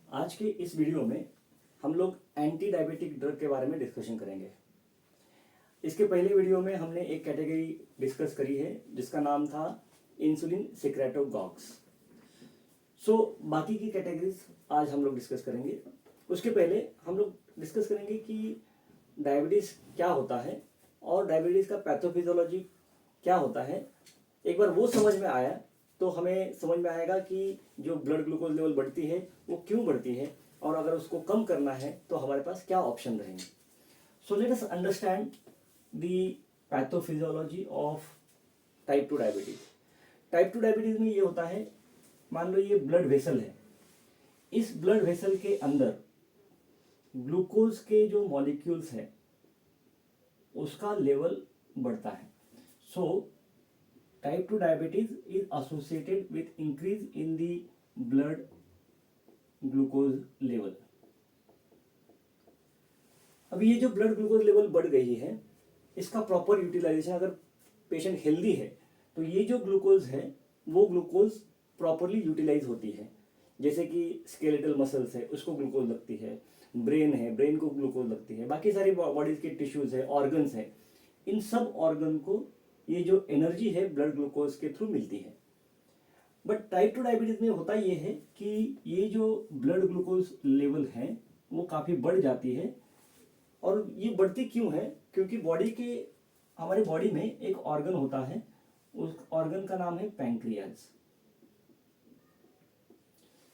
आज के इस वीडियो में हम लोग एंटी डायबिटिक ड्रग के बारे में डिस्कशन करेंगे। इसके पहले वीडियो में हमने एक कैटेगरी डिस्कस करी है जिसका नाम था इंसुलिन सिक्रेटोगॉग्स। बाकी की कैटेगरीज आज हम लोग डिस्कस करेंगे। उसके पहले हम लोग डिस्कस करेंगे कि डायबिटीज़ क्या होता है और डायबिटीज़ का पैथोफिजियोलॉजी क्या होता है। एक बार वो समझ में आया तो हमें समझ में आएगा कि जो ब्लड ग्लूकोज लेवल बढ़ती है वो क्यों बढ़ती है और अगर उसको कम करना है तो हमारे पास क्या ऑप्शन रहेंगे। So let us understand the pathophysiology of type 2 diabetes. Type 2 diabetes में ये होता है, मान लो ये ब्लड वेसल है, इस ब्लड वेसल के अंदर ग्लूकोज के जो मॉलिक्यूल्स हैं उसका लेवल बढ़ता है। So type 2 diabetes is associated with increase in the blood glucose level. अभी ये जो ब्लड ग्लूकोज लेवल बढ़ गई है इसका प्रॉपर यूटिलाइजेशन, अगर पेशेंट हेल्दी है तो ये जो ग्लूकोज है वो ग्लूकोज प्रॉपरली यूटिलाइज होती है। जैसे कि स्केलेटल मसल्स है उसको ग्लूकोज लगती है, ब्रेन है ब्रेन को ग्लूकोज लगती है, बाकी सारी बॉडीज के टिश्यूज है, ऑर्गन्स है, इन सब ऑर्गन को ये जो एनर्जी है ब्लड ग्लूकोज के थ्रू मिलती है। बट टाइप 2 डायबिटीज में होता ये है कि ये जो ब्लड ग्लूकोज लेवल है वो काफ़ी बढ़ जाती है। और ये बढ़ती क्यों है? क्योंकि हमारे बॉडी में एक ऑर्गन होता है, उस ऑर्गन का नाम है पैंक्रियाज।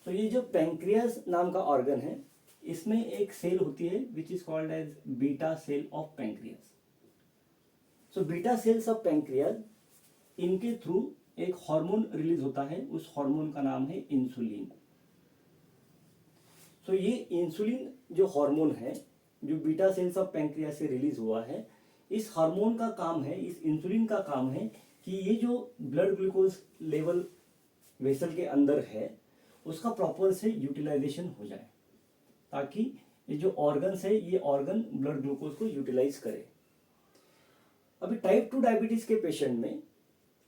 तो ये जो पैंक्रियाज नाम का ऑर्गन है इसमें एक सेल होती है which is called as beta cell of pancreas. So beta cells of pancreas, इनके थ्रू एक हार्मोन रिलीज होता है, उस हार्मोन का नाम है इंसुलिन। सो ये इंसुलिन जो हार्मोन है जो बीटा सेल्स ऑफ पैंक्रियाज से रिलीज हुआ है, इस हार्मोन का काम है, इस इंसुलिन का काम है कि ये जो ब्लड ग्लूकोज लेवल वेसल के अंदर है उसका प्रॉपर से यूटिलाइजेशन हो जाए, ताकि ये जो ऑर्गन्स है ये ऑर्गन ब्लड ग्लूकोज को यूटिलाइज करे। अभी टाइप 2 डायबिटीज के पेशेंट में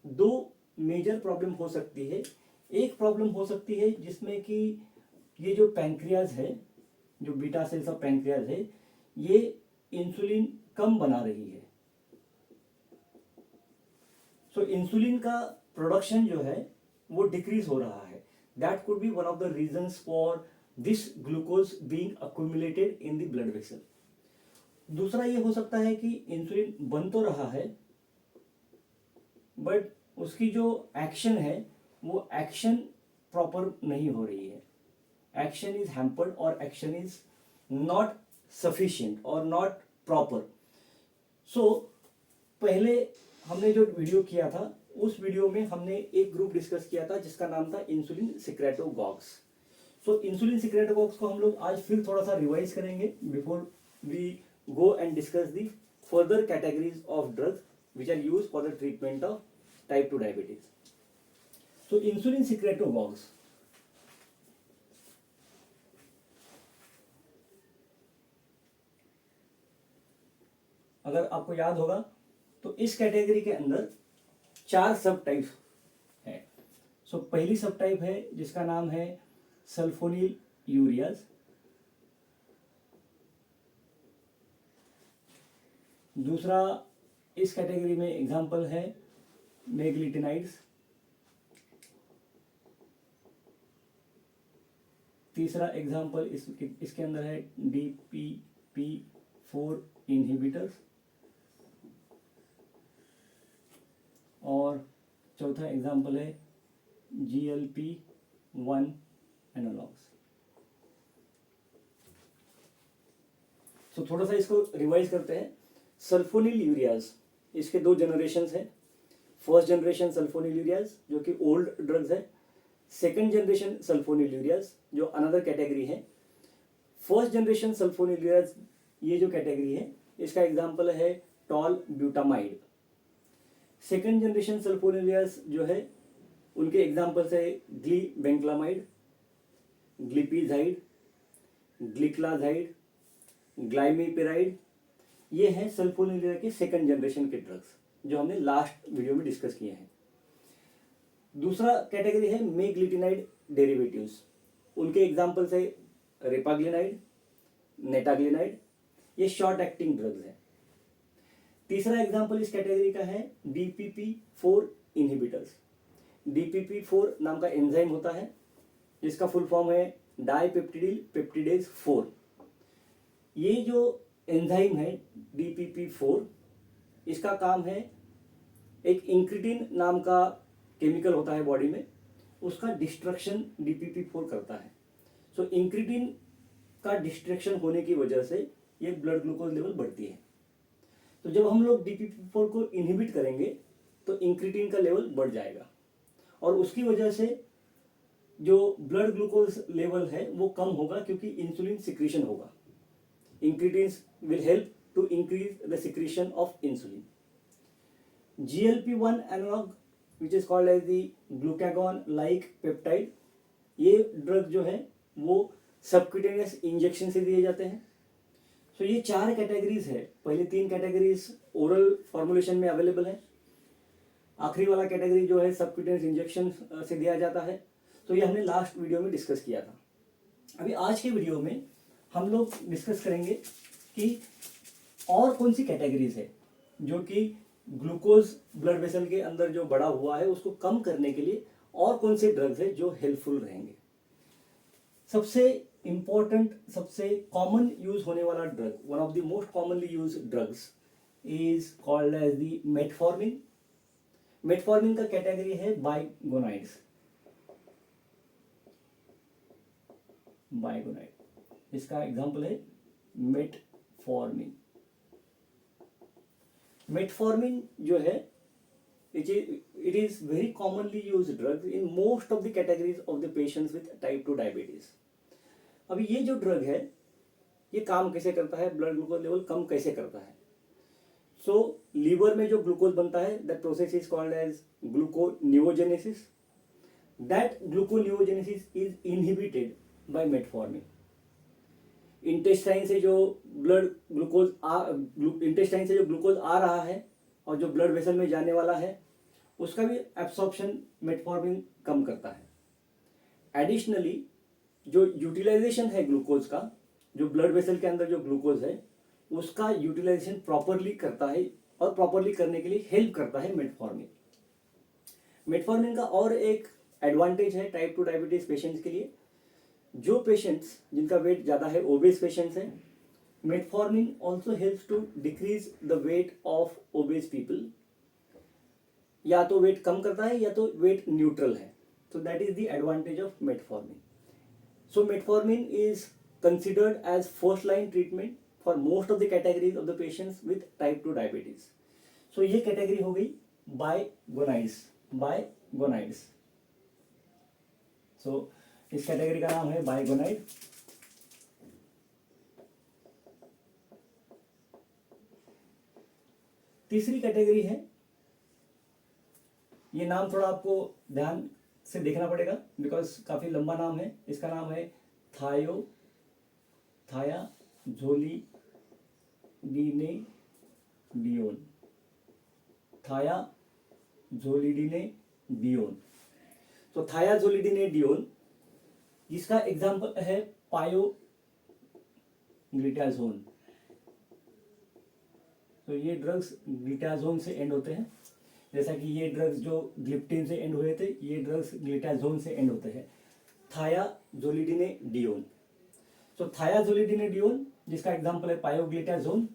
दो मेजर प्रॉब्लम हो सकती है। एक प्रॉब्लम हो सकती है जिसमें कि ये जो पैंक्रियाज है, जो बीटा सेल्स ऑफ पैंक्रियाज है, ये इंसुलिन कम बना रही है। सो इंसुलिन का प्रोडक्शन जो है वो डिक्रीज हो रहा है। That could be one of the reasons for this glucose being accumulated in the blood vessel. दूसरा ये हो सकता है कि इंसुलिन बन तो रहा है बट उसकी जो एक्शन है वो एक्शन प्रॉपर नहीं हो रही है, एक्शन इज हैम्पर्ड और एक्शन इज नॉट सफिशिएंट और नॉट प्रॉपर। सो पहले हमने जो वीडियो किया था उस वीडियो में हमने एक ग्रुप डिस्कस किया था जिसका नाम था इंसुलिन सिक्रेटोगॉग्स। सो इंसुलिन सिक्रेटोगॉग्स को हम लोग आज फिर थोड़ा सा रिवाइज करेंगे before we go and discuss the further categories of drugs which are used for the treatment of type 2 diabetes. So insulin secretogogues, अगर आपको याद होगा तो इस कैटेगरी के अंदर 4 सब टाइप है। सो पहली सब टाइप है जिसका नाम है सल्फोनिल यूरियाज। दूसरा इस कैटेगरी में एग्जाम्पल है मेग्लिटिनाइड्स। तीसरा एग्जाम्पल इसके अंदर है DPP4 इनहिबिटर्स। और चौथा एग्जाम्पल है GLP-1 एनालॉग्स। सो थोड़ा सा इसको रिवाइज करते हैं। सल्फोनिल यूरियाज, इसके 2 जनरेशन्स हैं। फर्स्ट जनरेशन सल्फोनिल यूरियाज जो कि ओल्ड ड्रग्स है, सेकंड जनरेशन सल्फोनिल यूरियाज जो अनदर कैटेगरी है। फर्स्ट जनरेशन सल्फोनिल यूरियाज ये जो कैटेगरी है इसका एग्जांपल है tolbutamide. Second generation sulfonylureas जो है उनके एग्जांपल्स है ग्लीबेंक्लामाइड, ग्लिपिजाइड, ग्लिक्लाजाइड, ग्लाइमीपिराइड। ये है सल्फोनिल के सेकंड जनरेशन के ड्रग्स जो हमने लास्ट वीडियो में डिस्कस किए हैं। दूसरा कैटेगरी है मेग्लिटिनाइड डेरिवेटिव्स, उनके एग्जांपल्स है रेपाग्लिनाइड, नेटाग्लिनाइड, ये शॉर्ट एक्टिंग ड्रग्स हैं। तीसरा एग्जाम्पल इस कैटेगरी का है DPP-4 इनहिबिटर्स। DPP-4 नाम का एंजाइम होता है जिसका फुल फॉर्म है डाइपेप्टिडिल पेप्टिडेज 4। ये जो एंजाइम है DPP-4, इसका काम है, एक इंक्रीटिन नाम का केमिकल होता है बॉडी में, उसका डिस्ट्रक्शन DPP-4 करता है। सो इंक्रीटिन का डिस्ट्रक्शन होने की वजह से ये ब्लड ग्लूकोज लेवल बढ़ती है। तो जब हम लोग DPP-4 को इनहिबिट करेंगे तो इंक्रीटिन का लेवल बढ़ जाएगा और उसकी वजह से जो ब्लड ग्लूकोज लेवल है वो कम होगा क्योंकि इंसुलिन सिक्रीशन होगा। Incretins will help to increase the secretion of insulin. GLP-1 analogue which is called as the glucagon like peptide, ये ड्रग जो है वो सबक्यूटेनियस इंजेक्शन से दिए जाते हैं। सो ये 4 कैटेगरीज है। पहले 3 कैटेगरीज ओरल फॉर्मुलेशन में अवेलेबल है, आखिरी वाला कैटेगरी जो है सबक्यूटेनियस इंजेक्शन से दिया जाता है। तो ये हमने लास्ट वीडियो में डिस्कस किया था। अभी आज के वीडियो में हम लोग डिस्कस करेंगे कि और कौन सी कैटेगरीज है जो कि ग्लूकोज ब्लड वेसल के अंदर जो बढ़ा हुआ है उसको कम करने के लिए और कौन से ड्रग्स है जो हेल्पफुल रहेंगे। सबसे इंपॉर्टेंट, सबसे कॉमन यूज होने वाला drug, one of the most commonly use drugs is called as the metformin. Metformin का कैटेगरी है बाइगोनाइड्स। बाइगोनाइड, इसका एग्जांपल है मेटफॉर्मिन। मेटफॉर्मिन जो है it is very commonly used drug in most of the categories of the patients with type 2 diabetes। अभी ये जो drug है ये काम कैसे करता है, ब्लड ग्लूकोज लेवल कम कैसे करता है। सो लीवर में जो ग्लूकोज बनता है that process is called as gluconeogenesis. That gluconeogenesis is inhibited by metformin. Intestine से जो ग्लूकोज आ रहा है और जो ब्लड वेसल में जाने वाला है उसका भी एब्सॉर्प्शन मेटफॉर्मिन कम करता है। एडिशनली जो यूटिलाइजेशन है ग्लूकोज का, जो ब्लड वेसल के अंदर जो ग्लूकोज है उसका यूटिलाइजेशन प्रॉपरली करता है और प्रॉपरली करने के लिए हेल्प करता है मेटफॉर्मिन। मेटफॉर्मिन का और एक एडवांटेज है टाइप 2 डायबिटीज पेशेंट्स के लिए। जो पेशेंट्स जिनका वेट ज़्यादा है, ओबेस पेशेंट्स हैं, metformin also helps to decrease the weight of obese people. या तो वेट कम करता है या तो वेट न्यूट्रल है। So that is the advantage of metformin. So metformin is considered as first line treatment for most of the categories of the patients with type 2 diabetes. So ये category हो गई बाइगोनाइड्स। सो इस category का नाम है बाइगोनाइड। तीसरी category है, ये नाम थोड़ा आपको ध्यान से देखना पड़ेगा बिकॉज काफी लंबा नाम है। इसका नाम है थायाजोलिडिनेडियोन। थायाजोलिडिनेडियोन। तो थायाजोलिडिनेडियोन जिसका एग्जाम्पल है पायोग्लिटाजोन। तो ये ड्रग्स ग्लिटाजोन से एंड होते हैं, जैसा कि ये ड्रग्स जो ग्लिप्टिन से एंड हुए थे, ये ड्रग्स ग्लिटाजोन से एंड होते हैं। थायाजोलिडिनेडियोन। सो थायाजोलिडिनेडियोन जिसका एग्जांपल है पायोग्लिटाजोन।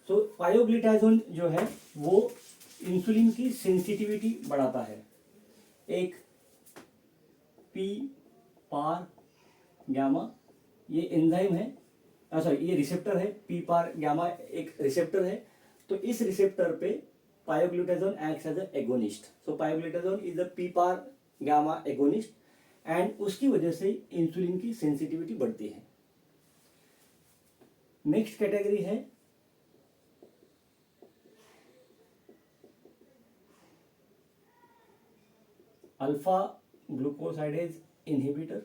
सो पायोग्लिटाजोन जो है वो इंसुलिन की सेंसिटिविटी बढ़ाता है। एक पी पार गैमा ये एंजाइम है, सॉरी ये रिसेप्टर है। पी पार गैमा एक रिसेप्टर है। तो इस रिसेप्टर पे pioglitazone acts as a agonist. So pioglitazone is the PPAR gamma agonist and उसकी वजह से इंसुलिन की सेंसिटिविटी बढ़ती है। नेक्स्ट कैटेगरी है अल्फा ग्लूकोसाइडेज इनहिबिटर।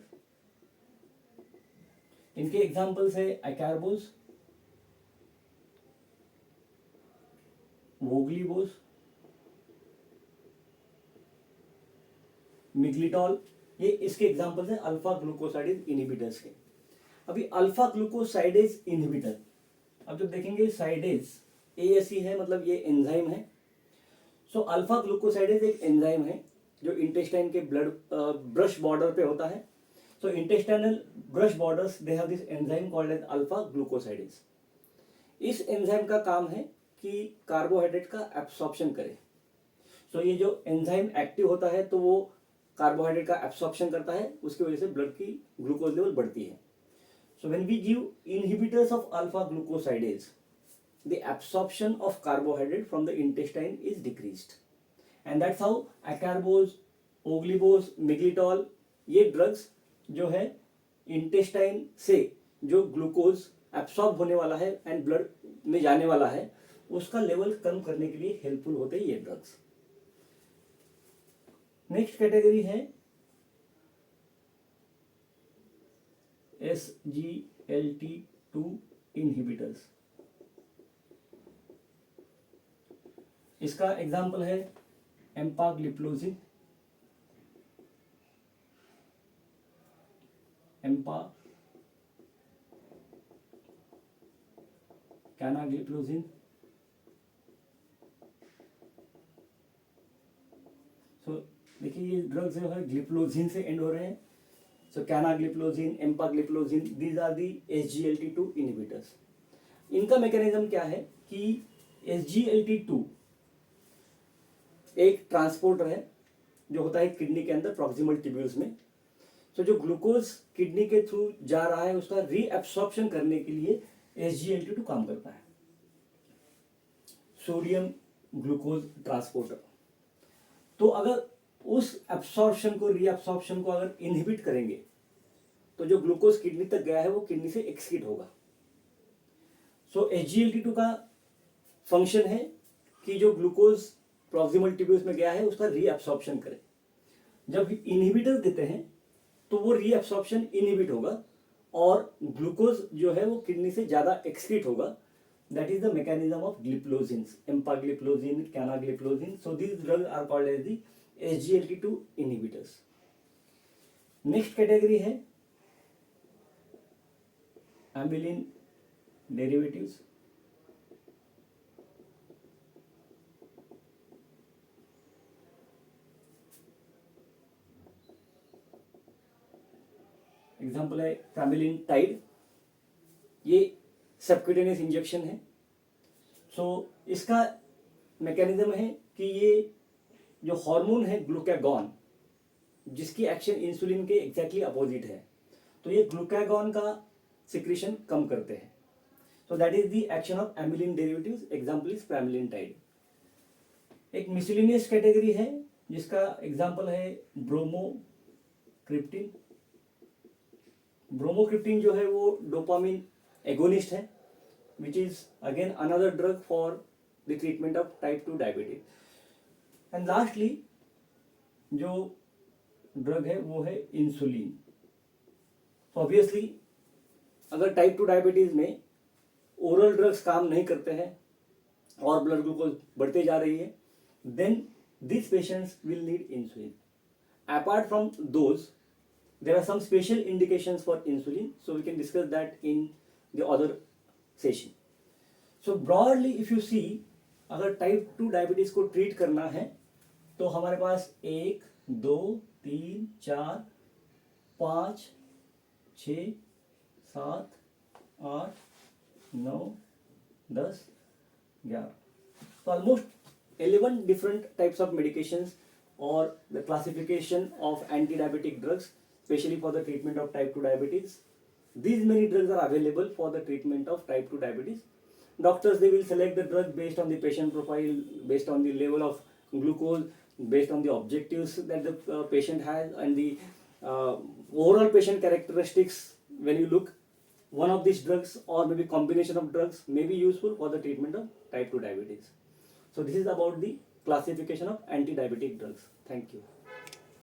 इनके एग्जांपल्स है अकैरबोज, वोग्लीबोज, मिग्लिटॉल। ये इसके एग्जांपल्स हैं अल्फा ग्लूकोसाइडेज इनहिबिटर्स के। अभी अल्फा ग्लूकोसाइडेज इनहिबिटर, अब जब देखेंगे साइडेज ASE है, मतलब ये एंजाइम है। सो अल्फा ग्लूकोसाइडेज एक एंजाइम है जो इंटेस्टाइन के ब्लड ब्रश बॉर्डर पे होता है। So intestinal brush borders they have this enzyme called as alpha glucosidase. इस एंजाइम का काम है कि कार्बोहाइड्रेट का एब्सॉर्प्शन करे। सो ये जो एंजाइम एक्टिव होता है तो वो कार्बोहाइड्रेट का एब्सॉर्प्शन करता है, उसकी वजह से ब्लड की ग्लूकोज लेवल बढ़ती है। So when we give inhibitors of alpha glucosidase, the absorption of carbohydrate from the intestine is decreased, and that's how acarbose, oglibose, miglitol ये ड्रग्स जो है इंटेस्टाइन से जो ग्लूकोज एब्सॉर्ब होने वाला है एंड ब्लड में जाने वाला है उसका लेवल कम करने के लिए हेल्पफुल होते हैं ये ड्रग्स। नेक्स्ट कैटेगरी है SGLT2 इनहिबिटर्स। इसका एग्जाम्पल है एम्पाग्लिप्लोजिन, कैनाग्लिप्लोजिन, सो देखिए ये ड्रग्स जो है ग्लिप्लोजिन से एंड हो रहे हैं। So canagliflozin, empagliflozin, these are the SGLT2 inhibitors. इनका मैकेनिज्म क्या है कि SGLT2 एक ट्रांसपोर्टर है जो होता है किडनी के अंदर प्रॉक्सिमल ट्यूब्यूल्स में। सो जो ग्लूकोज किडनी के थ्रू जा रहा है उसका रीएब्सॉर्प्शन करने के लिए SGLT2 काम करता है, सोडियम ग्लूकोज ट्रांसपोर्टर। तो अगर उस एब्सॉर्प्शन को, रीएब्सॉर्प्शन को अगर इनहिबिट करेंगे तो जो ग्लूकोज किडनी तक गया है वो किडनी से एक्सक्रीट होगा। सो SGLT2 का फंक्शन है कि जो ग्लूकोज प्रॉक्सिमल ट्यूब्यूल्स में गया है उसका रीएब्सॉर्प्शन करे। जब इनहिबिटर देते हैं तो वो रीएब्सॉर्प्शन इनहिबिट होगा और ग्लूकोज जो है वो किडनी से ज़्यादा एक्सक्रीट होगा। That is the mechanism of gliflozins, empagliflozin, canagliflozin. So these drugs are called as the SGLT2 inhibitors. Next category है एमिलिन डेरिवेटिव्स। एग्जाम्पल है फैमिलिन टाइड, ये सबक्यूटेनियस इंजेक्शन है। सो इसका मैकेनिज्म है कि ये जो हार्मोन है ग्लूकागॉन, जिसकी एक्शन इंसुलिन के एग्जैक्टली अपोजिट है, तो ये ग्लूकागॉन का सिक्रीशन कम करते हैं। So that is the action of amylin derivatives. Example is pramlintide. एक मिसलिनियस कैटेगरी है जिसका एग्जाम्पल है ब्रोमोक्रिप्टिन। ब्रोमोक्रिप्टिन जो है वो डोपामिन एगोनिस्ट है, which is again another drug for the treatment of type 2 diabetes. And lastly जो drug है वो है इंसुलिन। तो ऑब्वियसली अगर टाइप 2 डायबिटीज में ओरल ड्रग्स काम नहीं करते हैं और ब्लड ग्लूकोज बढ़ते जा रही है, then these patients will need insulin. Apart from those, there are some special indications for insulin, so we can discuss that in the other session. So broadly if you see, अगर type 2 diabetes को treat करना है तो हमारे पास 1, 2, 3, 4, 5, 6, 7, 8, 9, 10, 11, so almost 11 different types of medications or the classification of anti-diabetic drugs, especially for the treatment of type 2 diabetes. These many drugs are available for the treatment of type 2 diabetes. Doctors, they will select the drug based on the patient profile, based on the level of glucose, based on the objectives that the patient has, and the overall patient characteristics. When you look, one of these drugs or maybe combination of drugs may be useful for the treatment of type 2 diabetes. So this is about the classification of anti-diabetic drugs. Thank you.